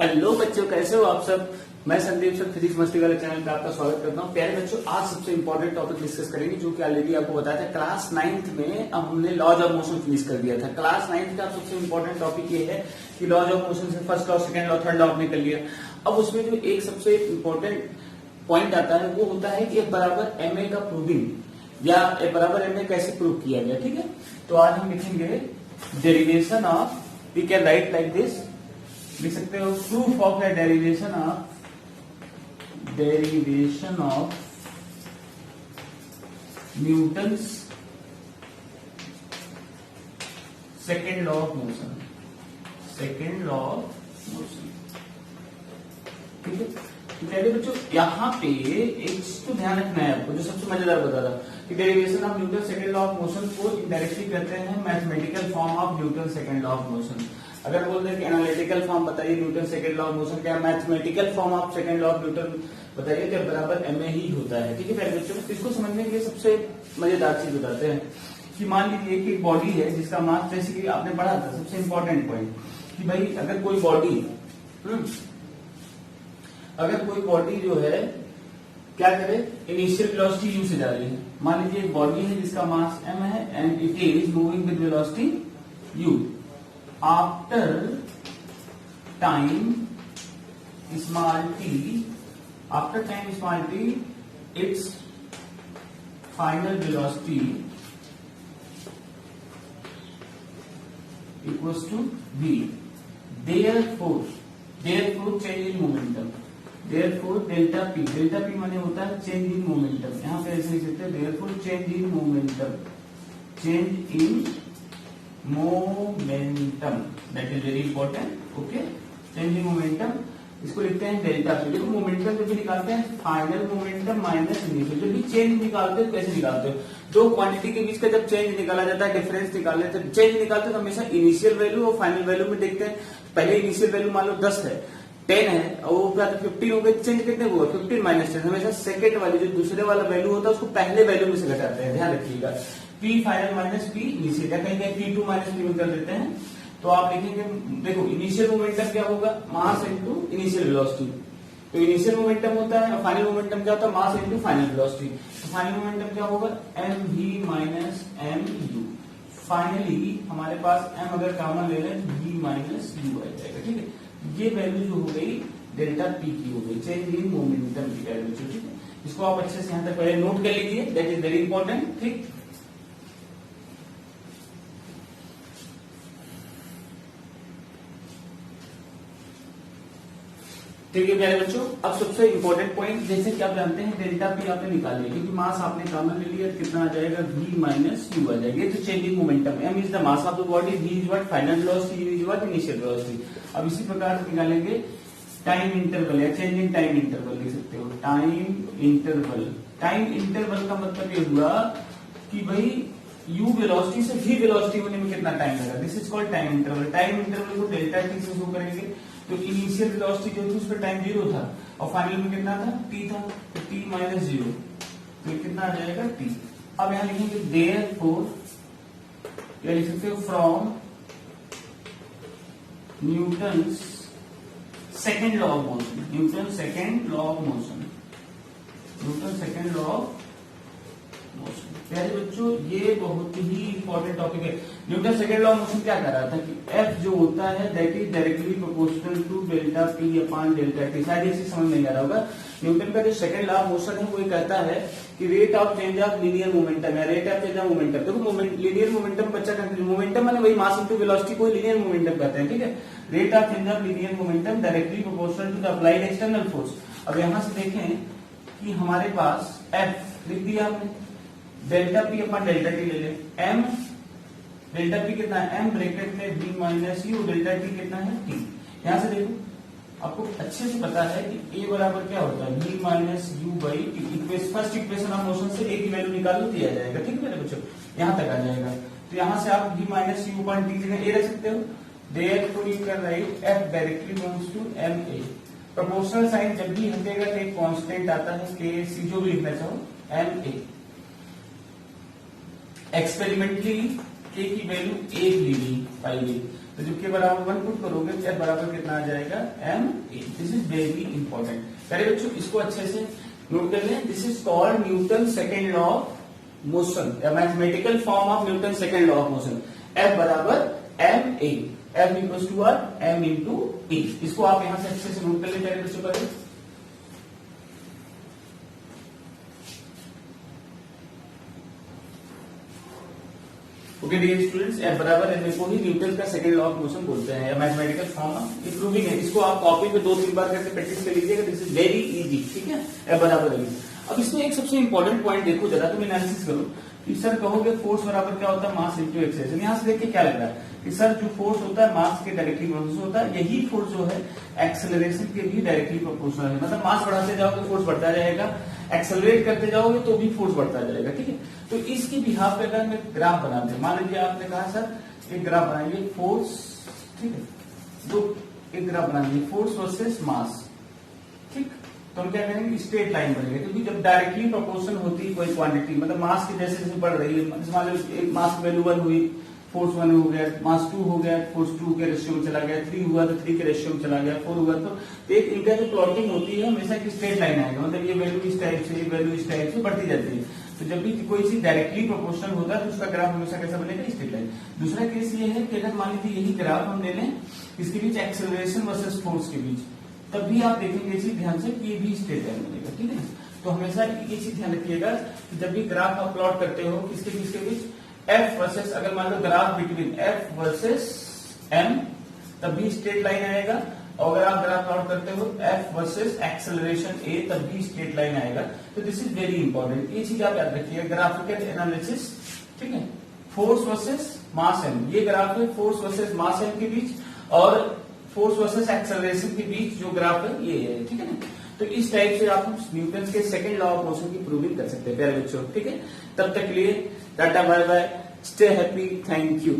Hello बच्चों, कैसे हो आप सब। मैं संदीप सर फिजिक्स मस्ती वाले चैनल पे आपका स्वागत करता हूँ। प्यारे बच्चों, आज सबसे इंपॉर्टेंट टॉपिक डिस्कस करेंगे जो कि ऑलरेडी आपको बताया था क्लास 9th में। अब हमने लॉज ऑफ मोशन फिनिश कर दिया था। क्लास 9th का सबसे इंपॉर्टेंट टॉपिक ये है कि लॉज ऑफ मोशन से first law, second law, third law आपने कर लिया। अब उसमें जो एक सबसे इंपॉर्टेंट पॉइंट आता है वो होता है कि F बराबर ma का प्रूविंग या F बराबर ma कैसे प्रूव किया गया। ठीक है, तो आज हम लिखेंगे derivation of, we can write like this, लिख सकते हो proof of the derivation of Newton's second law of motion. Second law of motion, ठीक है। तो पहले बच्चों यहाँ पे एक चीज तो ध्यान रखना है आपको, जो सबसे मजेदार बता रहा कि derivation of Newton second law of motion को डायरेक्टली कहते हैं mathematical form of Newton second law of motion. अगर बोल दें कि एनालिटिकल फॉर्म बताइए Newton second law of motion, क्या mathematical form of second law of Newton बताइए, क्या बराबर ma ही होता है। ठीक है पहले बच्चों, इसको समझने के लिए सबसे मजेदार चीज बताते हैं कि मान लीजिए कि एक बॉडी है जिसका मास, जैसे कि आपने पढ़ा था सबसे इंपॉर्टेंट पॉइंट कि भाई अगर कोई बॉडी जो है क्या करे, इनिशियल वेलोसिटी u से जा रही है। मान लीजिए एक बॉडी है जिसका मास m है and it is moving with velocity u। After time small t, its final velocity equals to v. Therefore change in momentum, therefore delta p माने होता है चेंज इन मोमेंटम। यहाँ पे ऐसे लिख सकते हैं therefore change in momentum, that is very important, okay। change in momentum इसको लिखते हैं डेल्टा पी। देखो मोमेंटम जब भी निकालते हैं फाइनल मोमेंटम माइनस इनिशियल, जब भी चेंज निकालते हो कैसे निकालते हो, दो क्वांटिटी के बीच का जब चेंज निकाला जाता है, डिफरेंस निकालने जब चेंज निकालते हैं तो हमेशा इनिशियल वैल्यू और फाइनल वैल्यू में देखते हैं। पहले इनिशियल वैल्यू मान लो 10 है, 10 है और वो 15 हो गए, चेंज कितने हुआ 15 माइनस 10। हमेशा सेकंड वाली जो दूसरे वाला वैल्यू होता है उसको पहले वैल्यू में से घटाते हैं, ध्यान रखिएगा। P final minus P initial, या कहीं P2 माइनस P में कर देते हैं। तो आप लिखेंगे, देखो इनिशियल मोमेंटम क्या होगा, मास इनटू इनिशियल वेलोसिटी। तो इनिशियल मोमेंटम होता है और फाइनल मोमेंटम क्या होता है, मास इनटू फाइनल वेलोसिटी। तो फाइनल मोमेंटम क्या होगा, mv माइनस mu। फाइनली हमारे पास m अगर कॉमन ले लें तो v माइनस u आ जाएगा। ठीक है, ये वैल्यू जो हो गई डेल्टा p की हो गई, चेंज इन मोमेंटम की वैल्यू। ठीक है, इसको आप अच्छे से यहाँ तक पहले नोट कर लीजिए, दैट इज वेरी इंपॉर्टेंट। ठीक, ठीक है प्यारे बच्चों। अब सबसे इंपॉर्टेंट पॉइंट, जैसे कि आप जानते हैं डेल्टा पी आपने निकाल लिया क्योंकि मास आपने कॉमन ले लिया, कितना आ जाएगा v माइनस u आ जाएगा। तो change in momentum, m is the mass of the body, v is what final velocity, u is what initial velocity. अब इसी प्रकार से निकालेंगे टाइम इंटरवल या चेंज इन टाइम इंटरवल, लिख सकते हो टाइम इंटरवल। टाइम इंटरवल का मतलब ये हुआ कि भाई u वेलोसिटी से v वेलोसिटी होने में कितना टाइम लगा, this is called time interval. Time interval को डेल्टा t से शो करेंगे। तो इनिशियल वेलोसिटी जो थी उस पर टाइम 0 था और फाइनल में कितना था, t था, तो t माइनस 0, तो ये कितना आ जाएगा t। अब यहां लिखेंगे देयरफॉर, या लिख सकते हो from Newton's second law of motion, Newton second law of motion. प्यारे बच्चों, ये बहुत ही इंपॉर्टेंट टॉपिक है। Newton second law of motion क्या कर रहा था कि F जो होता है that is directly proportional to delta P upon delta T। शायद इसे समझ नहीं आ रहा होगा। न्यूटन का जो सेकेंड लॉ ऑफ मोशन है वो ये कहता है कि rate of change of linear momentum या rate of change of momentum. देखो लीनियर मोमेंटम बच्चा कंफ्यूज, मोमेंटम माने वही मास इनटू वेलोसिटी को लीनियर मोमेंटम कहते हैं। ठीक है, rate of change of linear momentum directly proportional to the applied external force. अब यहां से देखें कि हमारे पास F लिख दिया हमने, डेल्टा पी अपन डेल्टा टी ले लें, m डेल्टा पी कितना है, m ब्रैकेट में v minus you, delta T कितना है t। यहां से देखो आपको अच्छे से पता है कि a बराबर क्या होता है, v minus you by T. First equation of motion से a की वैल्यू निकालो दिया जाएगा। ठीक है मेरे बच्चों, यहां तक आ जाएगा। तो यहां से आप v minus u upon t जगह a रख सकते हो। Therefore you can write f directly belongs to ma। Proportional sign जब भी हटेगा तो एक कांस्टेंट आता है k c, जो भी लिखना चाहो ma। एक्सपेरिमेंटली k की वैल्यू 1 ली पाई गई। तो जब के बराबर 1 पुट करोगे एफ बराबर कितना आ जाएगा M A. This is very important. पहले बच्चों इसको अच्छे से नोट कर लें। This is called Newton second law of motion, mathematical form of Newton second law of motion. F बराबर M A, F equal to R M into A. इसको आप यहां से अच्छे से नोट कर लें पहले बच्चों पहले। ओके डियर स्टूडेंट्स, एफ बराबर एम ए को ही न्यूटन का सेकंड लॉ ऑफ मोशन बोलते हैं या मैथमेटिकल फॉर्म ऑफ प्रूविंग है। इसको आप कॉपी पे 2-3 बार करके प्रैक्टिस कर लीजिएगा। दिस इज वेरी इजी, ठीक है। एफ बराबर एम ए। अब इसमें एक सबसे इंपॉर्टेंट पॉइंट देखो जरा, तुम एनालिसिस करो कि सर कहोगे फोर्स बराबर क्या होता है मास इंटू एक्सेलरेशन। यहां से देख के क्या लग रहा है कि सर जो फोर्स होता है मास के डायरेक्टली प्रोपोर्शनल होता है, यही फोर्स जो है एक्सेलरेशन के भी डायरेक्टली प्रोपोर्शनल है। मतलब मास बढ़ाते जाओगे फोर्स बढ़ता जाएगा, एक्सेलरेट करते जाओगे तो भी फोर्स बढ़ता जाएगा, ठीक है। तो इसकी बिहाफ पे अगर मैं ग्राफ बनाते हैं, मान लीजिए आपने कहा सर एक ग्राफ बनाइए फोर्स, ठीक है, तो एक ग्राफ बनाइए फोर्स वर्सेस मास, ठीक। तो हम क्या करेंगे स्ट्रेट लाइन बनेगा, क्योंकि जब डायरेक्टली प्रोपोर्शन होती है कोई क्वांटिटी, मतलब मास की जैसे जैसे बढ़ रही है, मान लो एक मास वैल्यू 1 हुई, फोर्स 1 हो गया, मास 2 हो गया, फोर्स 2 के रेशियो में चला गया, 3 हुआ तो 3 के रेशियो में चला गया, 4 हुआ तो एक इनका जो प्लॉटिंग होती है हमेशा की स्ट्रेट लाइन आएगा। मतलब ये वैल्यू इस टाइप से, ये वैल्यू इस टाइप से बढ़ती जाती है। तो जब भी कोई चीज डायरेक्टली प्रोपोर्शनल होता है तो उसका ग्राफ हमेशा कैसा बनेगा स्ट्रेट लाइन। दूसरा केस ये है कि अगर मान लीजिए यही ग्राफ हम ले लें इसके बीच एक्सेलरेशन वर्सेस फोर्स के बीच, तब भी आप देखेंगे इसी ध्यान से कि ये भी स्ट्रेट लाइन बनेगा, ठीक है। तो हमेशा ये चीज ध्यान रखिएगा कि जब भी ग्राफ आप प्लॉट करते हो किसके बीच के बीच, एफ वर्सेस, अगर मान लो graph between F versus M, तब भी स्ट्रेट लाइन आएगा। और अगर आप ग्राफ प्लॉट करते हो एफ वर्सेस एक्सेलरेशन ए, तब भी स्ट्रेट लाइन आएगा। तो दिस इज वेरी इंपॉर्टेंट, ये चीज आप याद रखिएगा। ग्राफिकल एनालिसिस, ठीक है, फोर्स वर्सेस मास एम, ये ग्राफ है फोर्स वर्सेस मास एम के बीच, और फोर्स वर्सेस एक्सेलरेशन के बीच जो ग्राफ है ये है, ठीक है ना। तो इस टाइप से आप न्यूटन के सेकंड लॉ ऑफ मोशन की प्रूविंग कर सकते हैं प्यारे बच्चों, ठीक है। तब तक के लिए tata bye bye, stay happy, thank you.